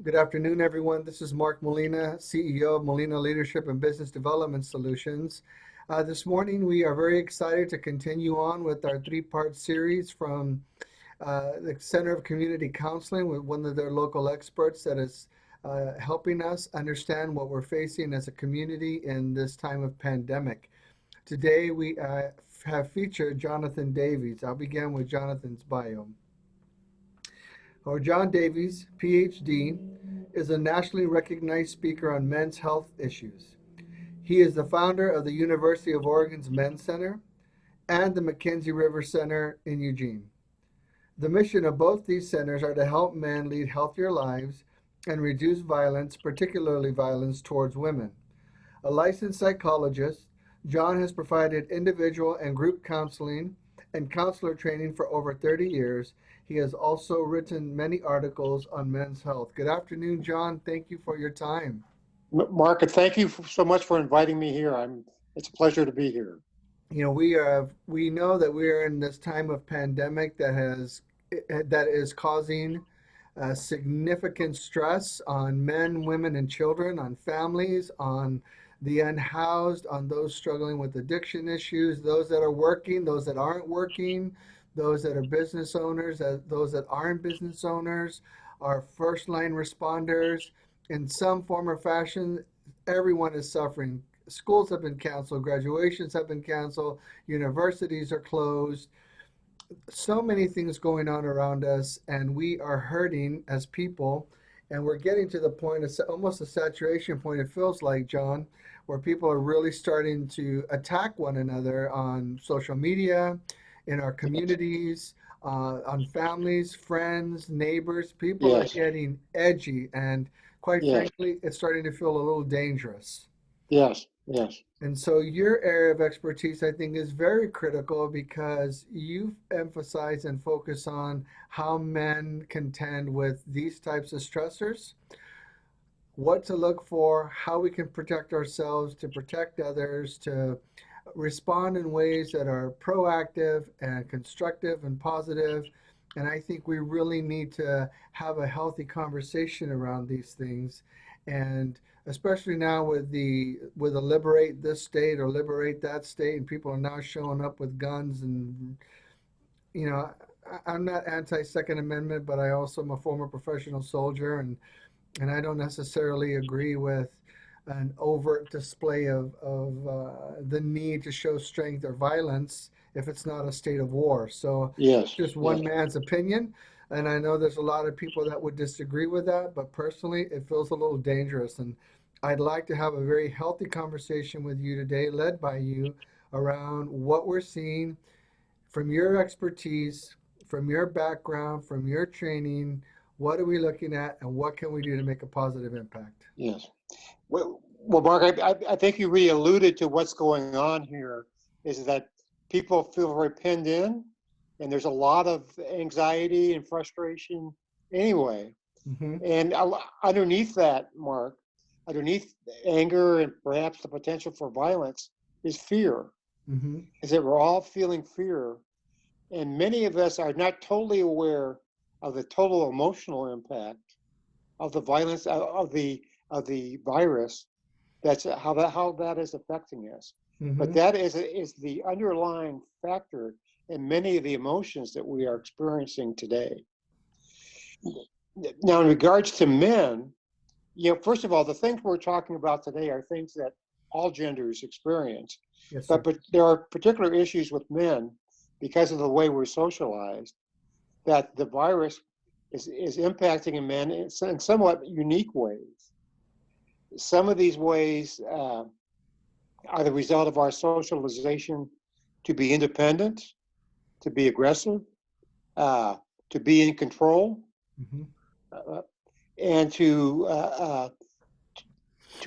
Good afternoon, everyone. This is Mark Molina, CEO of Molina Leadership and Business Development Solutions. This morning, we are very excited to continue on with our three-part series from the Center of Community Counseling with one of their local experts that is helping us understand what we're facing as a community in this time of pandemic. Today, we have featured Jonathan Davies. I'll begin with Jonathan's bio. John Davies, PhD, is a nationally recognized speaker on men's health issues. He is the founder of the University of Oregon's Men's Center and the Mackenzie River Center in Eugene. The mission of both these centers are to help men lead healthier lives and reduce violence, particularly violence towards women. A licensed psychologist, John has provided individual and group counseling and counselor training for over 30 years. He has also written many articles on men's health. Good afternoon, John. Thank you for your time. Mark, thank you so much for inviting me here. It's a pleasure to be here. We know that we are in this time of pandemic that is causing significant stress on men, women, and children, on families, on the unhoused, on those struggling with addiction issues, those that are working, those that aren't working, those that are business owners, those that aren't business owners, our first line responders. In some form or fashion, everyone is suffering. Schools have been canceled, graduations have been canceled, universities are closed, so many things going on around us, and we are hurting as people. And we're getting to the point of almost a saturation point, it feels like, John, where people are really starting to attack one another on social media, in our communities, on families, friends, neighbors. People are Yes, getting edgy, and quite yes, frankly, it's starting to feel a little dangerous. yes, yes, And so your area of expertise, I think, is very critical because you emphasize and focus on how men contend with these types of stressors, what to look for, how we can protect ourselves, to protect others, to respond in ways that are proactive and constructive and positive. And I think we really need to have a healthy conversation around these things. And especially now with the liberate this state or liberate that state, and people are now showing up with guns. And you know, I'm not anti Second Amendment, but I also am a former professional soldier, and I don't necessarily agree with an overt display of the need to show strength or violence if it's not a state of war. So it's yes, just one yes, man's opinion. And I know there's a lot of people that would disagree with that, but personally, it feels a little dangerous. And I'd like to have a very healthy conversation with you today, led by you, around what we're seeing from your expertise, from your background, from your training. What are we looking at, and what can we do to make a positive impact? yes. Well, Mark, I think you really alluded to what's going on here is that people feel very pinned in, and there's a lot of anxiety and frustration anyway. Hmm. And underneath that, Mark, underneath anger and perhaps the potential for violence is fear, Hmm. is that we're all feeling fear. And many of us are not totally aware of the total emotional impact of the violence of the virus. That's how that is affecting us. But Hmm. that is the underlying factor in many of the emotions that we are experiencing today. Now, in regards to men, first of all, the things we're talking about today are things that all genders experience, Yes, sir. but there are particular issues with men because of the way we're socialized that the virus is impacting in men in somewhat unique ways. Some of these ways are the result of our socialization to be independent, to be aggressive, uh, to be in control, Hmm. uh, and to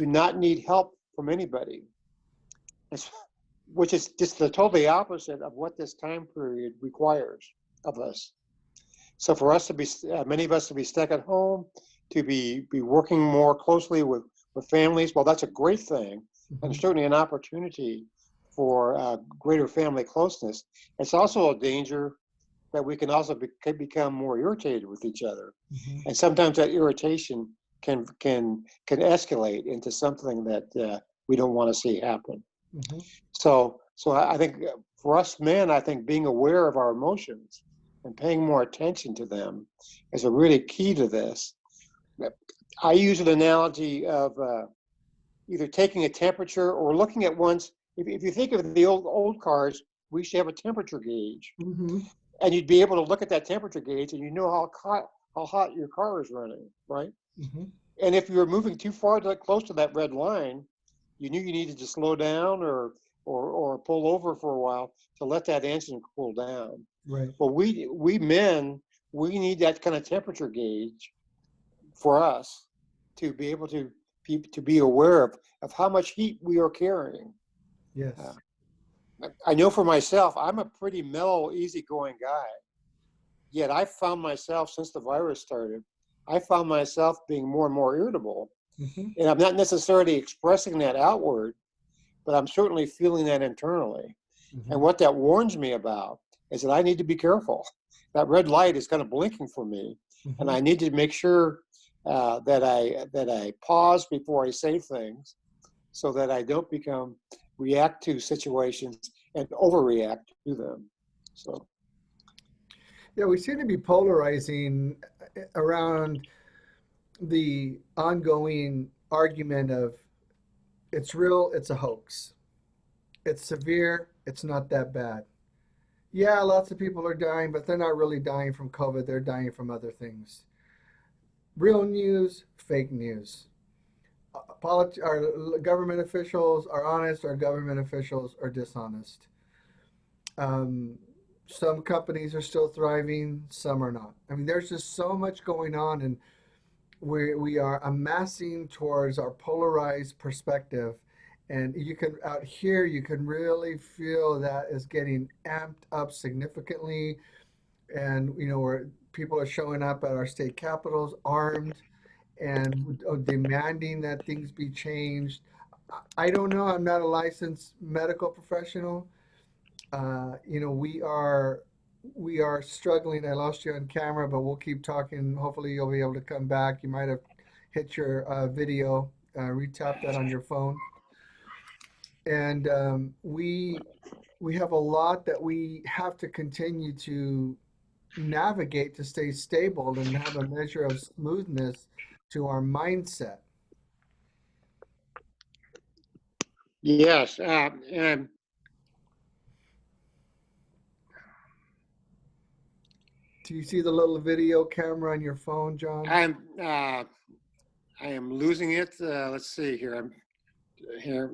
not need help from anybody. It's, which is just the totally opposite of what this time period requires of us. So for us to be, many of us to be stuck at home, to be working more closely with families, well, that's a great thing, and Hmm. certainly an opportunity for greater family closeness. It's also a danger that we can also become more irritated with each other, Hmm. and sometimes that irritation can escalate into something that we don't want to see happen. Hmm. So I think for us men, I think being aware of our emotions and paying more attention to them is a really key to this. I use an analogy of either taking a temperature or looking at one's. If you think of the old cars, we used to have a temperature gauge, Hmm. and you'd be able to look at that temperature gauge, and you know how hot your car is running, right? Hmm. And if you were moving too far close to that red line, you knew you needed to slow down or pull over for a while to let that engine cool down. Right. Well, we men, we need that kind of temperature gauge for us to be able to be aware of how much heat we are carrying. Uh, Yes. I know for myself, I'm a pretty mellow, easygoing guy. Yet I found myself, since the virus started, I found myself being more and more irritable. Hmm. And I'm not necessarily expressing that outward, but I'm certainly feeling that internally. And Hmm. what that warns me about is that I need to be careful. That red light is kind of blinking for me, and Hmm. I need to make sure that I pause before I say things, so that I don't react to situations and overreact to them. So Yeah, we seem to be polarizing around the ongoing argument of it's real, it's a hoax. It's severe, it's not that bad. Yeah, lots of people are dying, but they're not really dying from COVID. They're dying from other things. Real news, fake news. Our government officials are honest, our government officials are dishonest. Um, some companies are still thriving, some are not. I mean, there's just so much going on, and we are amassing towards our polarized perspective. And you can, out here, you can really feel that is getting amped up significantly. And, where people are showing up at our state capitals armed and demanding that things be changed. I don't know. I'm not a licensed medical professional. We are struggling. I lost you on camera, but we'll keep talking. Hopefully, you'll be able to come back. You might have hit your video. Retap that on your phone. And we have a lot that we have to continue to navigate to stay stable and have a measure of smoothness to our mindset. yes, and Do you see the little video camera on your phone, John? I am losing it. Let's see here. I'm here.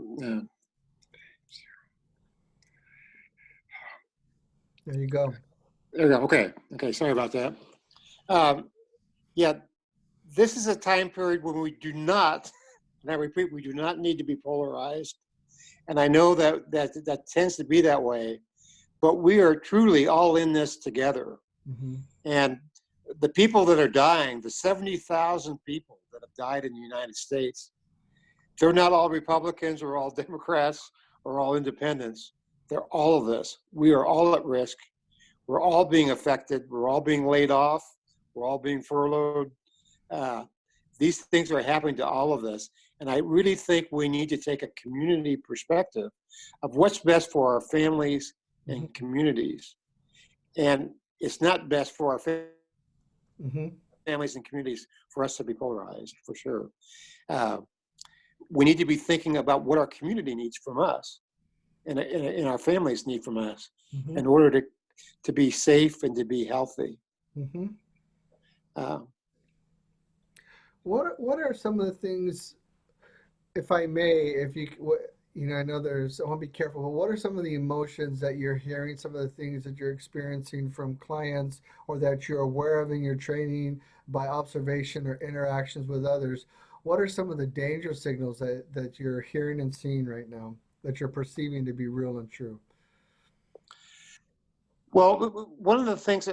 There you go. There we go. Okay. Okay. Sorry about that. Um, yeah, this is a time period when we do not, and I repeat, we do not need to be polarized. And I know that tends to be that way, but we are truly all in this together. Hmm. And the people that are dying, the 70,000 people that have died in the United States, they're not all Republicans or all Democrats or all independents. They're all of this. We are all at risk. We're all being affected. We're all being laid off. We're all being furloughed. Uh, these things are happening to all of us. And I really think we need to take a community perspective of what's best for our families Hmm. and communities. And it's not best for our Hmm. families and communities for us to be polarized, for sure. Uh, we need to be thinking about what our community needs from us and our families need from us Hmm. in order to be safe and to be healthy. Hmm. Uh, What are some of the things, if I may, if you I know I want to be careful, but what are some of the emotions that you're hearing, some of the things that you're experiencing from clients or that you're aware of in your training by observation or interactions with others? What are some of the danger signals that you're hearing and seeing right now that you're perceiving to be real and true? well, one of the things,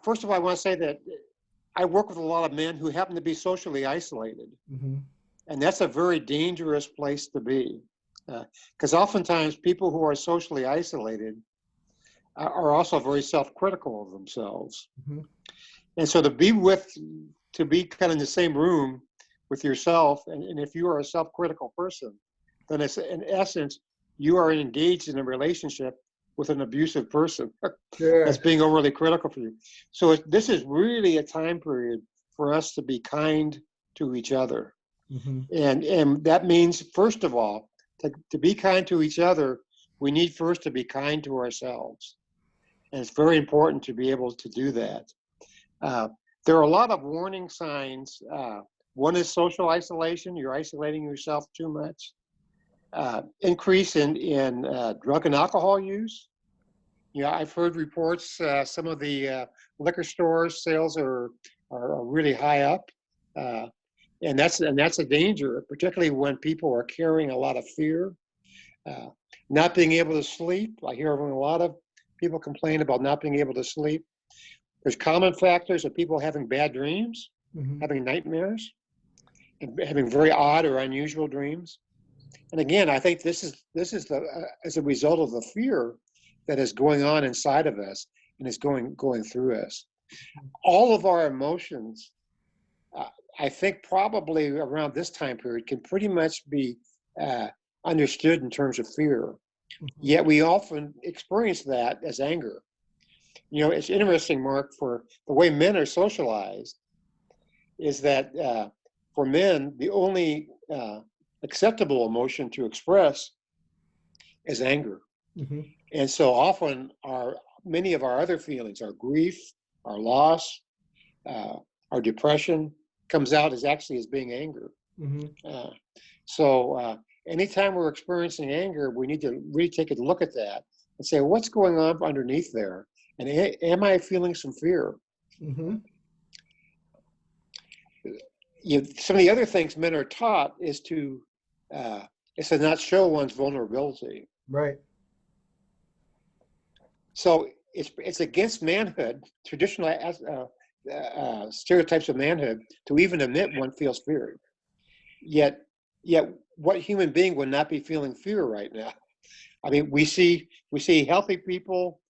first of all, I want to say that I work with a lot of men who happen to be socially isolated. Hmm. And that's a very dangerous place to be. Because oftentimes people who are socially isolated are also very self-critical of themselves. Hmm. And so to be kind of in the same room with yourself, and if you are a self-critical person, then it's in essence you are engaged in a relationship with an abusive person that's Sure. being overly critical for you. So this is really a time period for us to be kind to each other. Hmm. And that means, first of all, to be kind to each other, we need first to be kind to ourselves. And it's very important to be able to do that. Uh, there are a lot of warning signs. One is social isolation. You're isolating yourself too much. Increase in drug and alcohol use. Yeah, I've heard reports. Some of the liquor stores sales are really high up, uh, and that's a danger, particularly when people are carrying a lot of fear. Uh, Not being able to sleep. I hear a lot of people complain about not being able to sleep. There's common factors of people having bad dreams, Hmm. having nightmares, and having very odd or unusual dreams. And again, I think this is as a result of the fear that is going on inside of us and is going through us. All of our emotions, uh, I think, probably around this time period, can pretty much be uh, understood in terms of fear. Hmm. Yet we often experience that as anger. It's interesting, Mark, for the way men are socialized, is that for men, the only acceptable emotion to express is anger. Hmm. And so often, many of our other feelings, our grief, our loss, uh, our depression, comes out as actually as being anger. Hmm. Uh, so anytime we're experiencing anger, we need to really take a look at that and say, what's going on underneath there? And am I feeling some fear? Hmm. Some of the other things men are taught uh, is to not show one's vulnerability. Right. So it's against manhood, traditional stereotypes of manhood, to even admit one feels fear. Yet, yet, what human being would not be feeling fear right now? I mean, we see healthy people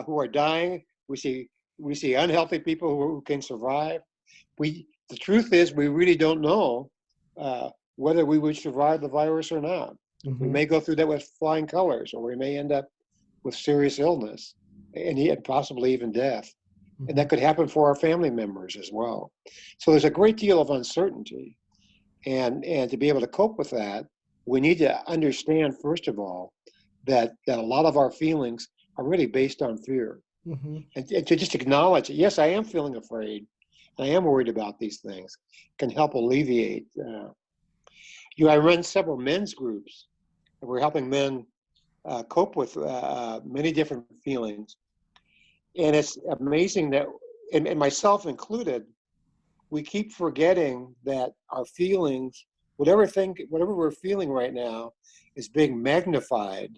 who are dying. We see unhealthy people who can survive. The truth is we really don't know uh, whether we would survive the virus or not. We Hmm. may go through that with flying colors, or we may end up with serious illness and possibly even death. And Hmm. that could happen for our family members as well. So there's a great deal of uncertainty. And to be able to cope with that, we need to understand, first of all, that a lot of our feelings are really based on fear. Hmm. And to just acknowledge that, yes, I am feeling afraid. I am worried about these things, can help alleviate. I run several men's groups, and we're helping men cope with many different feelings. And it's amazing that, and myself included, we keep forgetting that our feelings, whatever we're feeling right now, is being magnified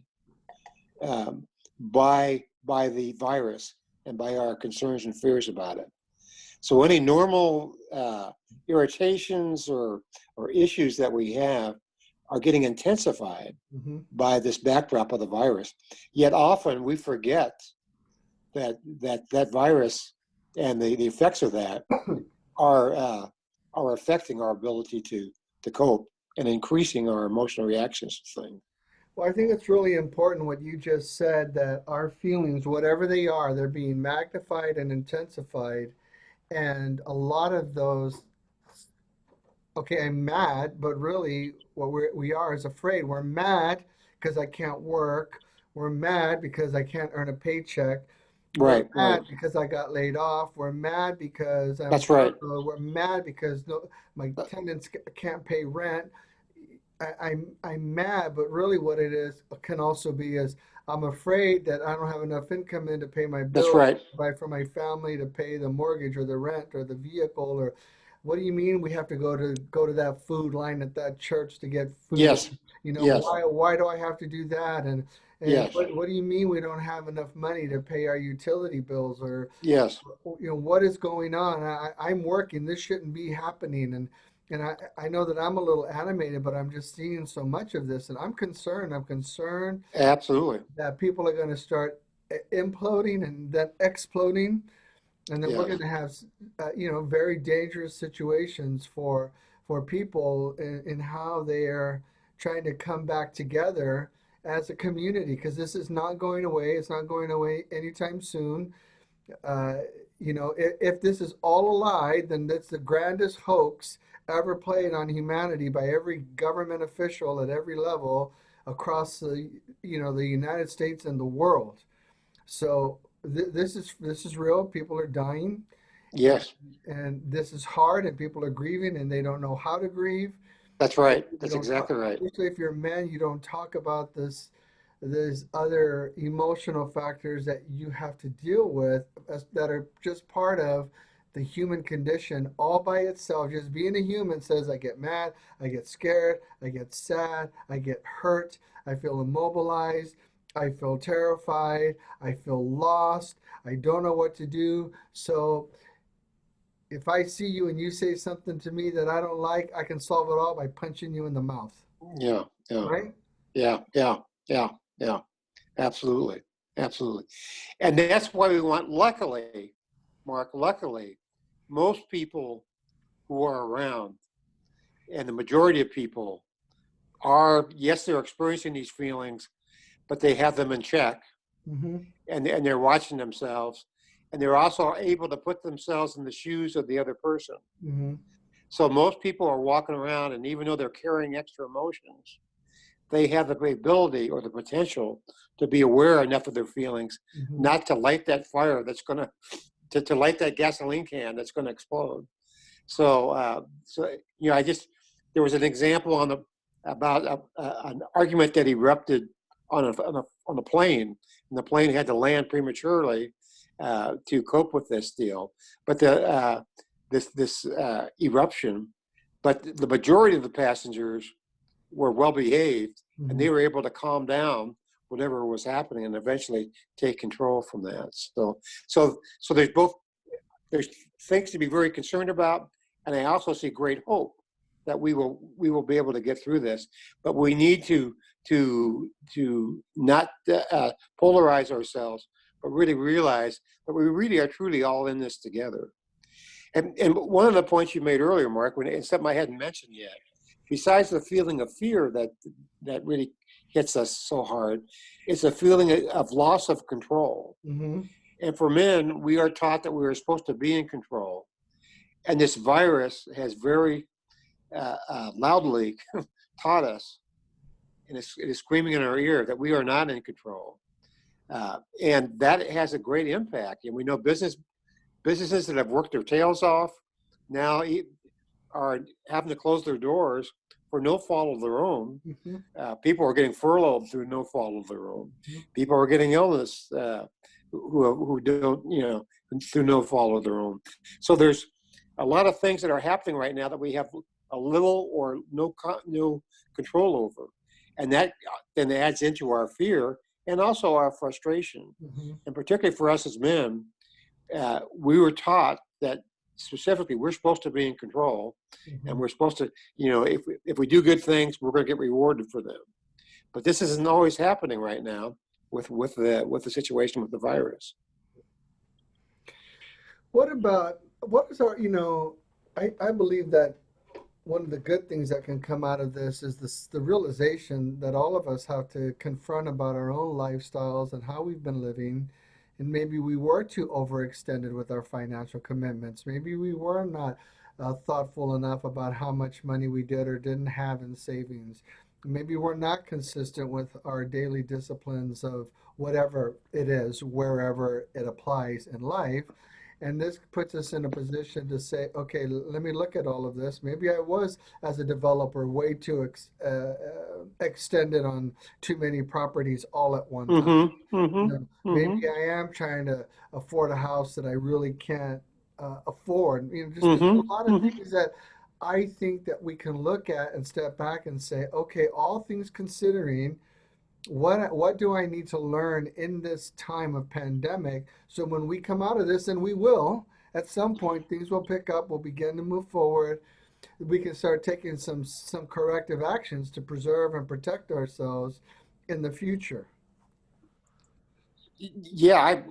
by the virus and by our concerns and fears about it. So any normal irritations or issues that we have are getting intensified Hmm. by this backdrop of the virus. Yet often we forget that virus and the effects of that are uh, are affecting our ability to cope and increasing our emotional reactions to things. Well, I think it's really important what you just said that our feelings, whatever they are, they're being magnified and intensified. And a lot of those, okay, I'm mad, but really what we are is afraid. We're mad because I can't work. We're mad because I can't earn a paycheck. We're Right, right. mad because I got laid off. We're mad because I'm That's right. furloughed. We're mad because no, my tenants can't pay rent. I'm mad, but really what it is can also be is I'm afraid that I don't have enough income in to pay my That's bills, right. buy for my family, to pay the mortgage or the rent or the vehicle or what do you mean we have to go to that food line at that church to get food? Yes, You know, yes, why do I have to do that? And yes, what do you mean we don't have enough money to pay our utility bills or yes. what is going on? I'm working. This shouldn't be happening. And I know that I'm a little animated, but I'm just seeing so much of this, and I'm concerned. I'm concerned Absolutely. that people are going to start imploding and then exploding, and then we're Yes, going to have very dangerous situations for people in how they are trying to come back together as a community, because this is not going away. It's not going away anytime soon. Uh, if this is all a lie, then that's the grandest hoax ever played on humanity by every government official at every level across the United States and the world. So this is real. People are dying, and, Yes, and this is hard, and people are grieving, and they don't know how to grieve. that's You right. That's don't talk, exactly right. especially if you're a man, you don't talk about this. There's other emotional factors that you have to deal with that are just part of the human condition all by itself. Just being a human says, I get mad, I get scared, I get sad, I get hurt, I feel immobilized, I feel terrified, I feel lost, I don't know what to do. So if I see you and you say something to me that I don't like, I can solve it all by punching you in the mouth, Yeah, yeah, right? yeah, yeah, yeah, yeah. Absolutely, absolutely. And that's why we want. Luckily, Mark. Luckily, most people who are around, and the majority of people are, yes, they're experiencing these feelings, but they have them in check, Mm-hmm. and they're watching themselves, and they're also able to put themselves in the shoes of the other person. Mm-hmm. So most people are walking around, and even though they're carrying extra emotions, they have the ability or the potential to be aware enough of their feelings, Mm-hmm. not to light that fire that's going to light that gasoline can that's going to explode. So I just there was an example about an argument that erupted on a plane, and the plane had to land prematurely to cope with this deal. But this eruption, but the majority of the passengers were well behaved, and Mm-hmm. they were able to calm down whatever was happening and eventually take control from that. So there's things to be very concerned about, and I also see great hope that we will be able to get through this. But we need to not polarize ourselves, but really realize that we really are truly all in this together. And one of the points you made earlier, Mark, when it's something I hadn't mentioned yet, besides the feeling of fear that really hits us so hard, it's a feeling of loss of control. Mm-hmm. And for men, we are taught that we are supposed to be in control. And this virus has very loudly taught us, and it is screaming in our ear that we are not in control. And that has a great impact. And we know businesses that have worked their tails off now are having to close their doors for no fault of their own. Mm-hmm. People are getting furloughed through no fault of their own. People are getting illness who don't, through no fault of their own. So there's a lot of things that are happening right now that we have a little or no control over, and that then adds into our fear and also our frustration. Mm-hmm. And particularly for us as men, we were taught that specifically we're supposed to be in control, and Mm-hmm. we're supposed to, if we do good things, we're going to get rewarded for them. But this isn't always happening right now with the situation with the virus. What is I believe that one of the good things that can come out of this is the realization that all of us have to confront about our own lifestyles and how we've been living. And maybe we were too overextended with our financial commitments. Maybe we were not thoughtful enough about how much money we did or didn't have in savings. Maybe we're not consistent with our daily disciplines of whatever it is, wherever it applies in life. And this puts us in a position to say, okay, let me look at all of this. Maybe I was, as a developer, way too extended on too many properties all at one time. Mm-hmm. Mm-hmm. Maybe Mm-hmm. I am trying to afford a house that I really can't afford. Just there's Mm-hmm. a lot of Mm-hmm. things that I think that we can look at and step back and say, okay, all things considering, what do I need to learn in this time of pandemic? So when we come out of this, and we will, at some point, things will pick up. We'll begin to move forward. We can start taking some corrective actions to preserve and protect ourselves in the future. Yeah,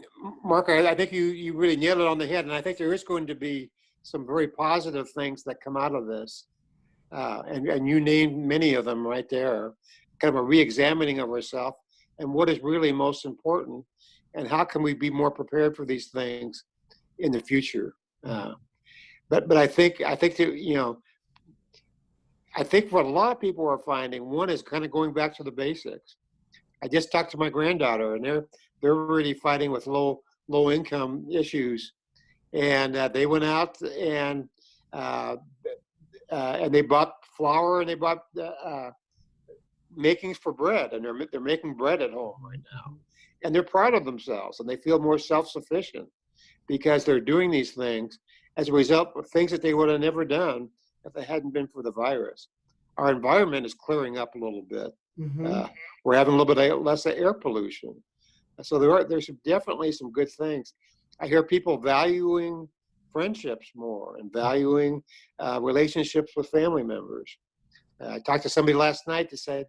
Mark, I think you really nailed it on the head, and I think there is going to be some very positive things that come out of this. and you named many of them right there, kind of a re-examining of ourselves and what is really most important, and how can we be more prepared for these things in the future. But I think that, I think what a lot of people are finding, one is kind of going back to the basics. I just talked to my granddaughter, and they're really fighting with low income issues, and they went out uh, and they bought flour, and they bought makings for bread, and they're making bread at home right now, and they're proud of themselves, and they feel more self sufficient because they're doing these things as a result of things that they would have never done if it hadn't been for the virus. Our environment is clearing up a little bit. Mm-hmm. Uh, we're having a little bit less air pollution. So there's definitely some good things. I hear people valuing friendships more and valuing relationships with family members. I talked to somebody last night that said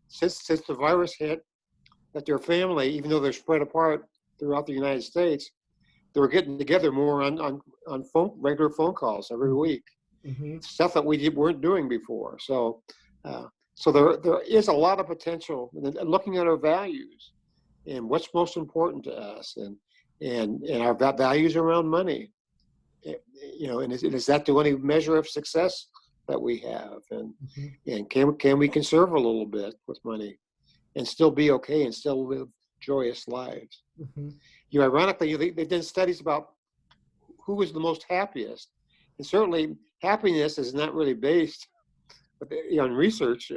since the virus hit, that their family, even though they're spread apart throughout the United States, they were getting together more on regular phone calls every week, Mm-hmm. stuff that we weren't doing before. Uh, so there is a lot of potential in looking at our values and what's most important to us, and our values around money. And is that the only measure of success that we have? Mm-hmm. And can we conserve a little bit with money and still be okay and still live joyous lives? Mm-hmm. Ironically, they've done studies about who was the most happiest, and certainly happiness is not really based on research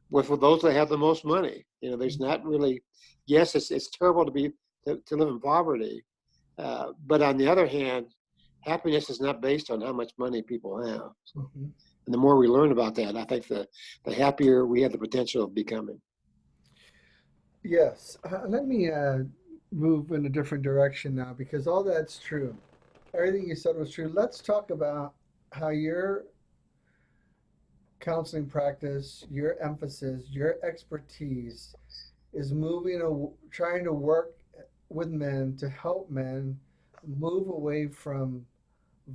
with those that have the most money. There's not really. Yes, it's terrible to live in poverty, but on the other hand, happiness is not based on how much money people have. So, Mm-hmm. and the more we learn about that, I think the happier we have the potential of becoming. Yes. Let me move in a different direction now because all that's true. Everything you said was true. Let's talk about how your counseling practice, your emphasis, your expertise is trying to work with men to help men move away from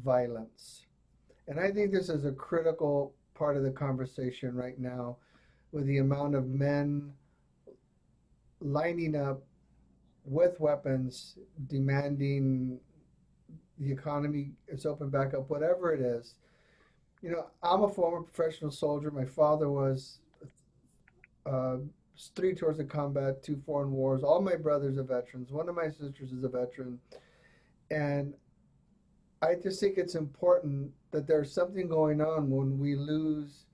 violence. And I think this is a critical part of the conversation right now with the amount of men lining up with weapons, demanding the economy is open back up, whatever it is. I'm a former professional soldier. My father was uh, 3 tours of combat, 2 foreign wars. All my brothers are veterans. One of my sisters is a veteran. And I just think it's important that there's something going on when we lose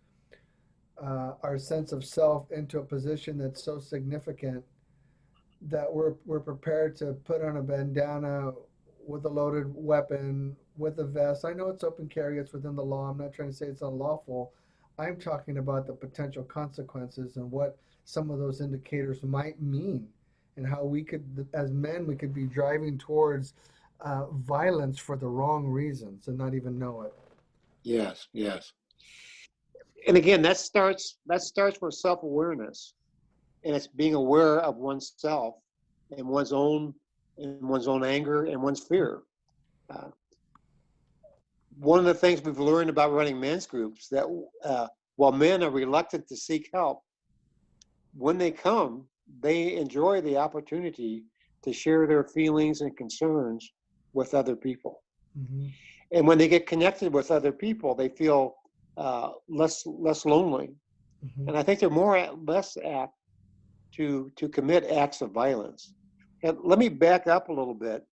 our sense of self into a position that's so significant that we're prepared to put on a bandana with a loaded weapon, with a vest. I know it's open carry, it's within the law. I'm not trying to say it's unlawful. I'm talking about the potential consequences and what some of those indicators might mean, and how we could, as men, we could be driving towards violence for the wrong reasons and not even know it. Yes, yes. And again, that starts with self-awareness, and it's being aware of oneself and one's own anger and one's fear. Uh, One of the things we've learned about running men's groups that while men are reluctant to seek help, when they come, they enjoy the opportunity to share their feelings and concerns with other people. Mm-hmm. And when they get connected with other people, they feel less lonely. Mm-hmm. And I think they're less apt to commit acts of violence. And let me back up a little bit.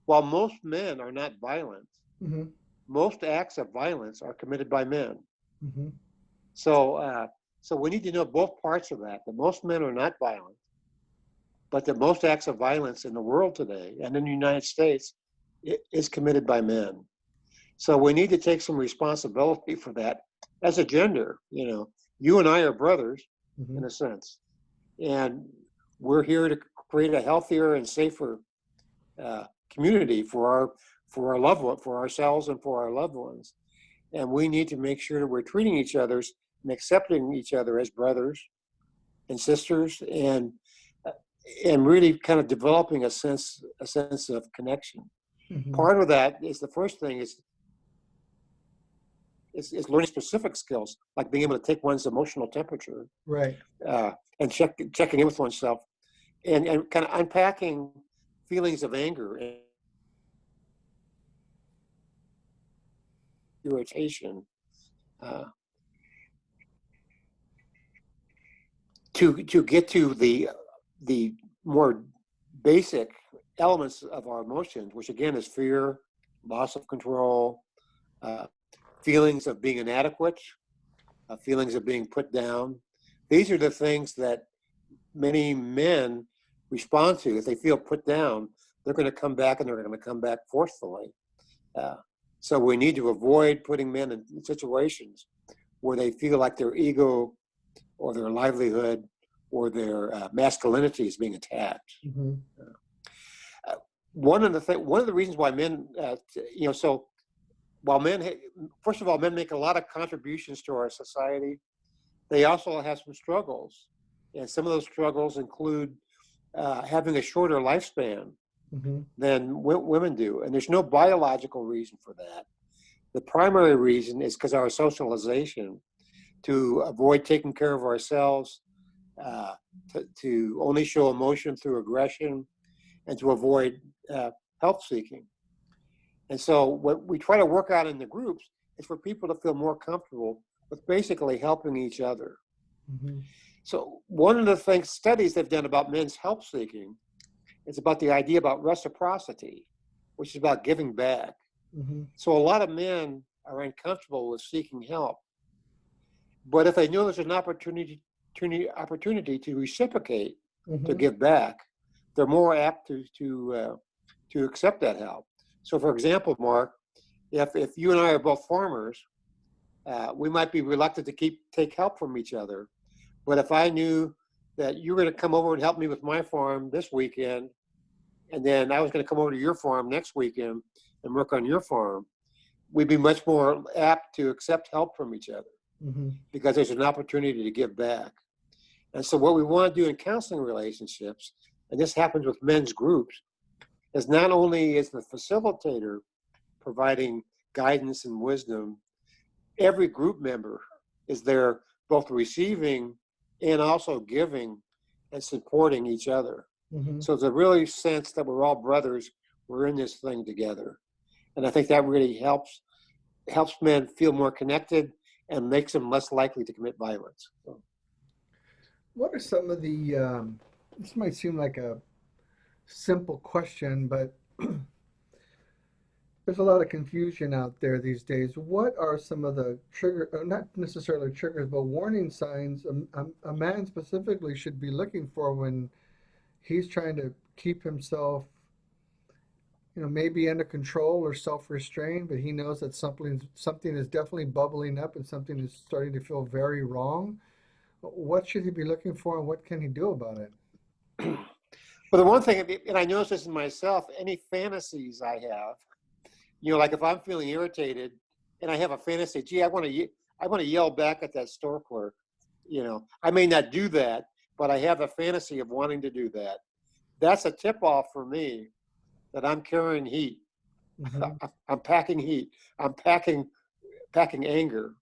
While most men are not violent, Mm-hmm. most acts of violence are committed by men. Mm-hmm. So, so we need to know both parts of that. That most men are not violent, but that most acts of violence in the world today and in the United States is committed by men. So we need to take some responsibility for that as a gender. You and I are brothers Mm-hmm. in a sense, and we're here to create a healthier and safer uh, community for our loved one, for ourselves and for our loved ones. And we need to make sure that we're treating each other and accepting each other as brothers and sisters, uh, and really kind of developing a sense of connection. Mm-hmm. Part of that is the first thing is learning specific skills, like being able to take one's emotional temperature, Right. uh, and checking in with oneself, and kind of unpacking feelings of anger and irritation, uh, to get to the more basic elements of our emotions, which again is fear, loss of control, uh, feelings of being inadequate, feelings of being put down. These are the things that many men respond to. If they feel put down, they're going to come back, and they're going to come back forcefully. Uh, so we need to avoid putting men in situations where they feel like their ego or their livelihood or their masculinity is being attacked. Mm-hmm. Uh, one of the reasons why men, so while first of all, men make a lot of contributions to our society. They also have some struggles, and some of those struggles include having a shorter lifespan Mm-hmm. than women do, and there's no biological reason for that. The primary reason is because our socialization to avoid taking care of ourselves, uh, to only show emotion through aggression, and to avoid help seeking. And so what we try to work out in the groups is for people to feel more comfortable with basically helping each other. Mm-hmm. So one of the things studies they've done about men's help seeking is about the idea about reciprocity, which is about giving back. Mm-hmm. So a lot of men are uncomfortable with seeking help, but if they know there's an opportunity to reciprocate, to Mm-hmm. give back, they're more apt to accept that help. So, for example, Mark, if you and I are both farmers, we might be reluctant to take help from each other. But if I knew that you were going to come over and help me with my farm this weekend, and then I was going to come over to your farm next weekend and work on your farm, we'd be much more apt to accept help from each other Mm-hmm. because there's an opportunity to give back. And so what we want to do in counseling relationships, and this happens with men's groups, is not only is the facilitator providing guidance and wisdom, every group member is there both receiving and also giving and supporting each other. Mm-hmm. So it's a really sense that we're all brothers, we're in this thing together. And I think that really helps men feel more connected and makes them less likely to commit violence. So, What are some of the, this might seem like a simple question, but there's a lot of confusion out there these days. What are some of the not necessarily triggers, but warning signs a man specifically should be looking for when he's trying to keep himself, maybe under control or self-restrained, but he knows that something is definitely bubbling up and something is starting to feel very wrong. What should he be looking for, and what can he do about it? but the one thing, and I notice this in myself, any fantasies I have, like if I'm feeling irritated and I have a fantasy, gee, I want to yell back at that store clerk. I may not do that, but I have a fantasy of wanting to do that. That's a tip off for me that I'm carrying heat. Mm-hmm. I'm packing heat. I'm packing anger,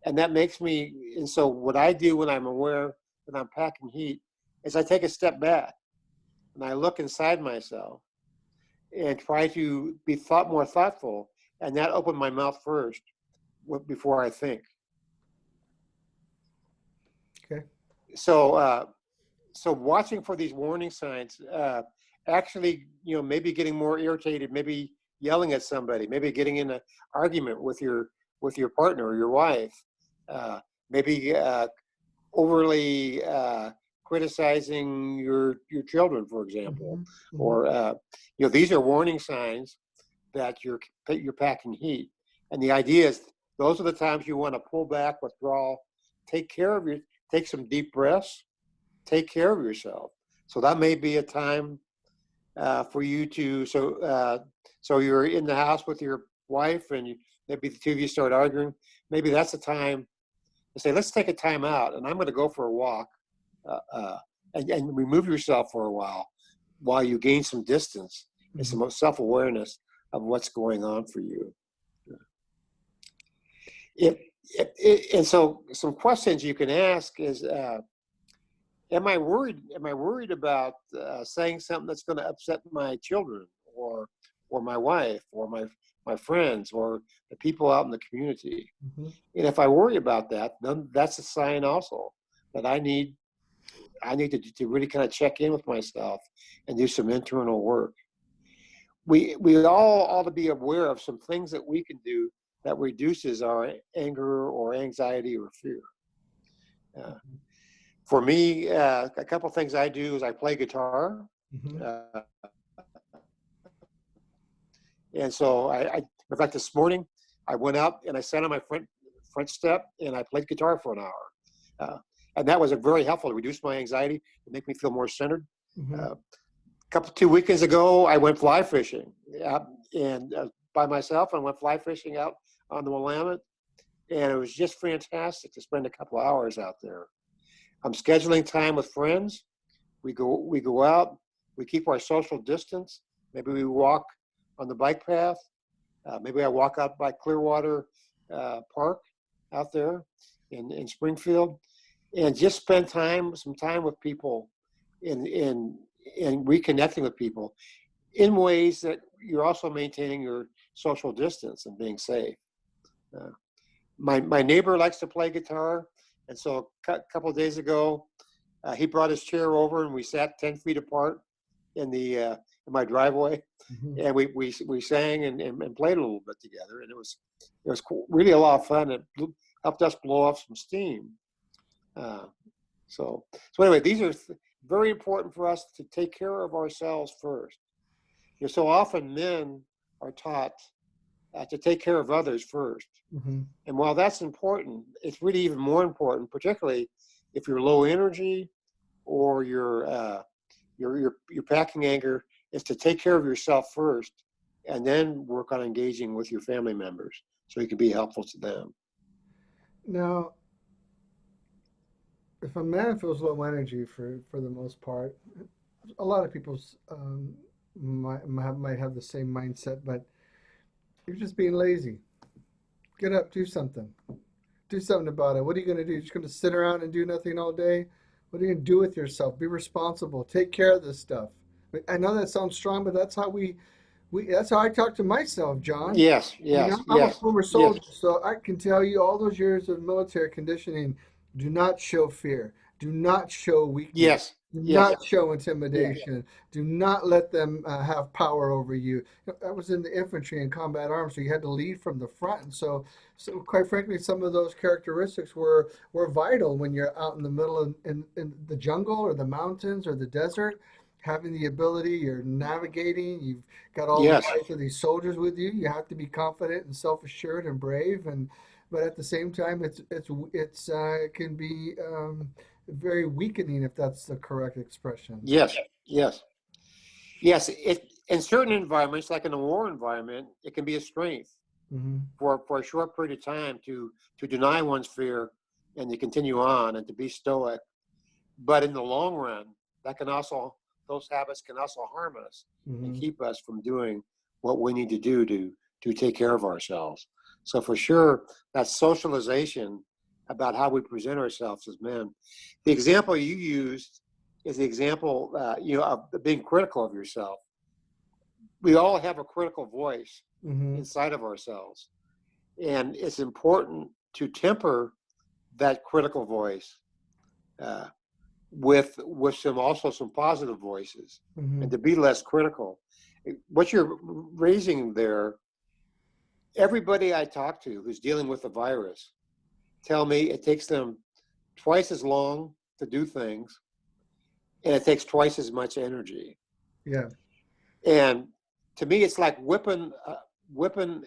and that makes me. And so what I do when I'm aware that I'm packing heat is I take a step back and I look inside myself and try to be more thoughtful, and that opened my mouth first before I think. Okay. So watching for these warning signs, actually, maybe getting more irritated, maybe yelling at somebody, maybe getting in an argument with your partner or your wife, maybe overly criticizing your children, for example, Mm-hmm. Mm-hmm. or these are warning signs that you're packing heat. And the idea is those are the times you want to pull back, withdraw, take some deep breaths, take care of yourself. So that may be a time for you to. So you're in the house with your wife, and maybe the two of you start arguing. Maybe that's the time to say, let's take a time out, and I'm going to go for a walk, and remove yourself for a while you gain some distance and some self-awareness of what's going on for you. And so some questions you can ask is, am I worried? Am I worried about saying something that's going to upset my children, or my wife, or my friends, or the people out in the community? Hmm. And if I worry about that, then that's a sign also that I need to really kind of check in with myself and do some internal work. We all ought to be aware of some things that we can do that reduces our anger or anxiety or fear. Uh, for me, a couple of things I do is I play guitar. Hmm. Uh, and so in fact, this morning I went out and I sat on my front step and I played guitar for an hour. Uh, and that was very helpful to reduce my anxiety and make me feel more centered. Hmm. Uh, 2 weekends ago, I went fly fishing, and by myself. I went fly fishing out on the Willamette, and it was just fantastic to spend a couple of hours out there. I'm scheduling time with friends. We go out. We keep our social distance. Maybe we walk on the bike path. Maybe I walk out by Clearwater Park out there in Springfield, and just spend some time with people, in reconnecting with people in ways that you're also maintaining your social distance and being safe. Uh, my neighbor likes to play guitar, and so a couple of days ago, he brought his chair over and we sat 10 feet apart in my driveway, Hmm. and we sang and played a little bit together, and it was cool, really a lot of fun. It helped us blow off some steam. Uh, so anyway, these are very important for us to take care of ourselves first. So often men are taught to take care of others first. Hmm. And while that's important, it's really even more important, particularly if you're low energy or you're packing anger, is to take care of yourself first, and then work on engaging with your family members so you can be helpful to them. Now, if a man feels low energy for the most part, a lot of people might have the same mindset, but you're just being lazy. Get up, do something. Do something about it. What are you going to do? You're just going to sit around and do nothing all day? What are you going to do with yourself? Be responsible. Take care of this stuff. I know that sounds strong, but that's how that's how I talk to myself, John. Yes, You know, yes, I'm a yes, former yes, soldier, so I can tell you all those years of military conditioning, do not show fear. Do not show weakness. yes, Do yes, not show yes, intimidation. Do not let them have power over you. I was in the infantry and combat arms, so you had to lead from the front. And so quite frankly, some of those characteristics were vital when you're out in the middle of in the jungle or the mountains or the desert. Having the ability, you're navigating, you've got all the yes, life of these soldiers with you. You have to be confident and self-assured and brave, and but at the same time, it can be very weakening if that's the correct expression. yes, yes. Yes, in certain environments, like in a war environment, it can be a strength Hmm. for a short period of time to deny one's fear and to continue on and to be stoic. But in the long run, that can also those habits can also harm us and Hmm. keep us from doing what we need to do to take care of ourselves. So for sure, that socialization about how we present ourselves as men. The example you used is the example of being critical of yourself. We all have a critical voice Hmm. inside of ourselves, and it's important to temper that critical voice uh, with some positive voices, and Hmm. to be less critical. What you're raising there, everybody I talk to who's dealing with the virus tell me it takes them twice as long to do things, and it takes twice as much energy. Yeah. And to me, it's like whipping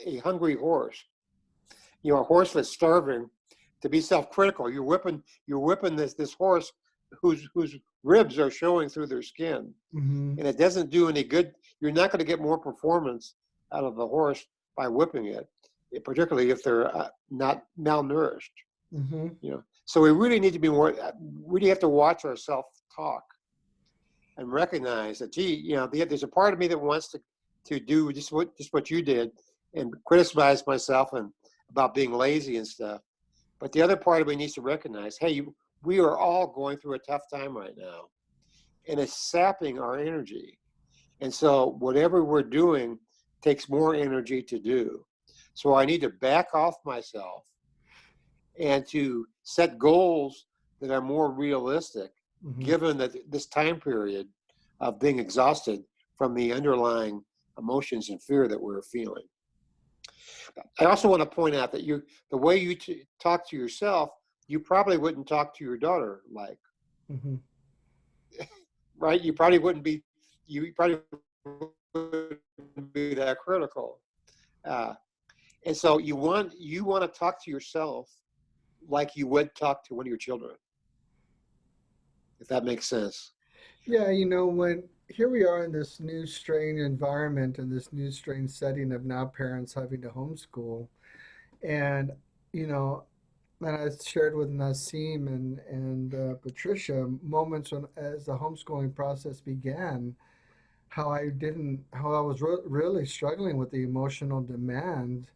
a hungry horse. A horse that's starving. To be self-critical, you're whipping this horse whose ribs are showing through their skin, Hmm. and it doesn't do any good. You're not going to get more performance out of the horse by whipping it, particularly if they're not malnourished. Hmm. So we really need to be more. Really have to watch our self-talk and recognize that, gee, there's a part of me that wants to do just what you did and criticize myself and about being lazy and stuff. But the other part of me needs to recognize, hey, we are all going through a tough time right now, and it's sapping our energy. And so whatever we're doing takes more energy to do. So I need to back off myself and to set goals that are more realistic, Hmm. given that this time period of being exhausted from the underlying emotions and fear that we're feeling. I also want to point out that the way you talk to yourself, you probably wouldn't talk to your daughter like, Hmm. right? You probably wouldn't be that critical. Uh, and so you want to talk to yourself like you would talk to one of your children, if that makes sense. Yeah, when here we are in this new strange environment and this new strange setting of now parents having to homeschool. And, you know, and I shared with Nassim and Patricia moments when, as the homeschooling process began, how I was really struggling with the emotional demand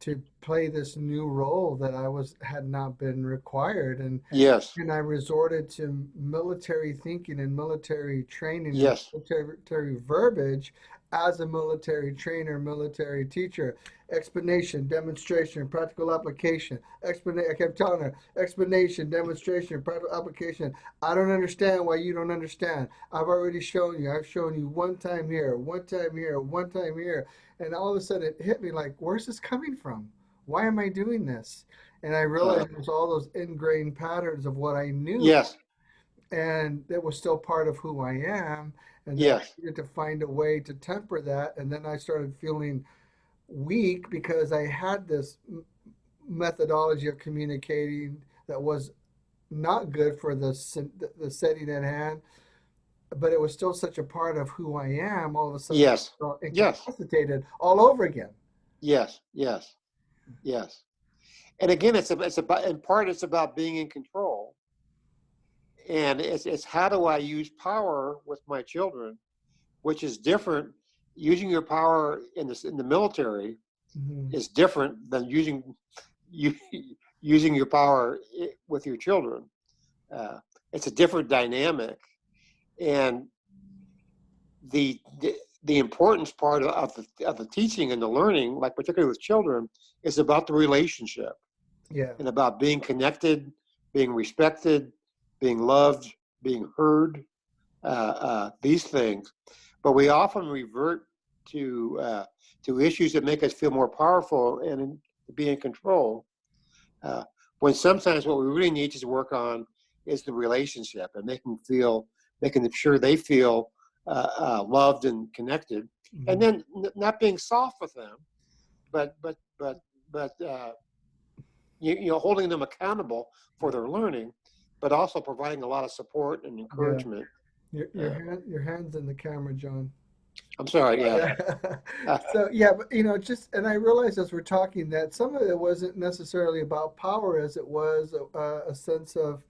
to play this new role that had not been required, Yes, and I resorted to military thinking and military training and yes, military verbiage as a military trainer, military teacher. Explanation, demonstration, practical application. I kept telling her, explanation, demonstration, practical application. I don't understand why you don't understand. I've already shown you. I've shown you one time here, one time here, one time here. And all of a sudden it hit me like, where's this coming from? Why am I doing this? And I uh, realized it was all those ingrained patterns of what I knew, yes, and it was still part of who I am. And that I yes, needed to find a way to temper that. And then I started feeling weak because I had this methodology of communicating that was not good for the setting at hand, but it was still such a part of who I am. All of a sudden, I yes, felt yes, incapacitated all over again. yes, yes, yes. And again, it's about in part it's about being in control, and it's how do I use power with my children, which is different. Using your power in the military Hmm. is different than you using your power with your children. Uh, it's a different dynamic, and the importance part of the teaching and the learning, like particularly with children, is about the relationship Yeah. and about being connected, being respected, being loved, being heard. These things, but we often revert to issues that make us feel more powerful and to be in control. Uh, when sometimes what we really need to work on is the relationship and making sure they feel loved and connected, and Hmm. then not being soft with them, but holding them accountable for Yeah. their learning, but also providing a lot of support and Yeah. encouragement. Your Uh, your hands in the camera, John. I'm sorry, yeah. Yeah. Uh, So yeah, but just and I realized as we're talking that some of it wasn't necessarily about power as it was a sense of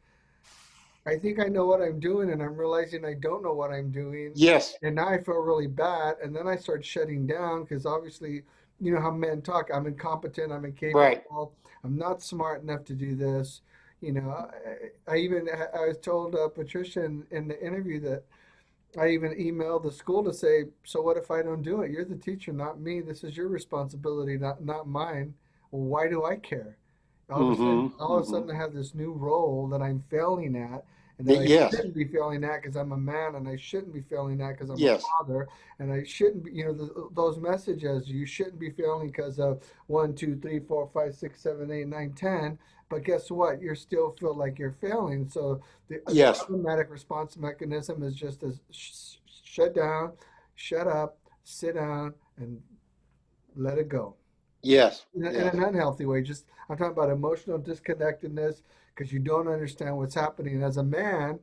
I think I know what I'm doing and I'm realizing I don't know what I'm doing. yes, And now I feel really bad. And then I start shutting down because obviously, you know how men talk. I'm incompetent. I'm right. incapable. I'm not smart enough to do this. I even I was told Patricia in the interview that I even emailed the school to say, so what if I don't do it? You're the teacher, not me. This is your responsibility, not mine. Well, why do I care? Mm-hmm. All of a Mm-hmm. sudden, I have this new role that I'm failing at, and that I Yes, shouldn't be failing at because I'm a man, and I shouldn't be failing at because I'm a yes, father, and I shouldn't be, those messages. You shouldn't be failing because of one, two, three, four, five, six, seven, eight, nine, 10. But guess what? You still feel like you're failing. So the yes, automatic response mechanism is just to shut down, shut up, sit down, and let it go yes, in yes, an unhealthy way. Just I'm talking about emotional disconnectedness because you don't understand what's happening. As a man,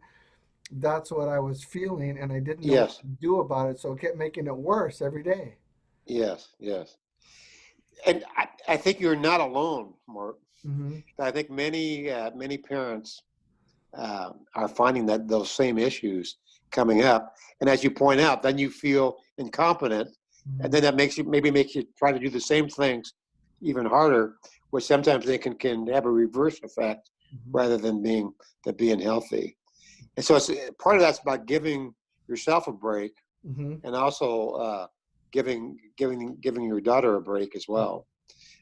that's what I was feeling, and I didn't know what yes, to do about it. So it kept making it worse every day. yes, yes. And I think you're not alone, Mark. Mm-hmm. I think many parents are finding that those same issues coming up. And as you point out, then you feel incompetent, and Mm-hmm. then that makes you try to do the same things even harder, which sometimes they can have a reverse effect Hmm. rather than being healthy. And so it's part of that's about giving yourself a break, Hmm. and also giving your daughter a break as well.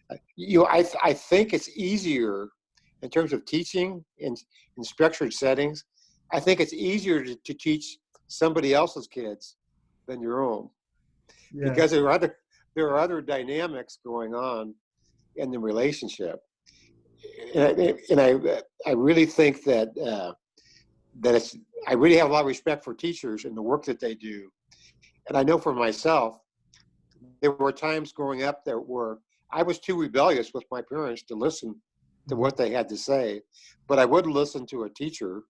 I think it's easier in terms of teaching in structured settings. I think it's easier to teach somebody else's kids than your own, Yeah. because there are other dynamics going on in the relationship. And I really think that it's I really have a lot of respect for teachers and the work that they do. And I know for myself, there were times growing up there where I was too rebellious with my parents to listen to Hmm. what they had to say, but I would listen to a teacher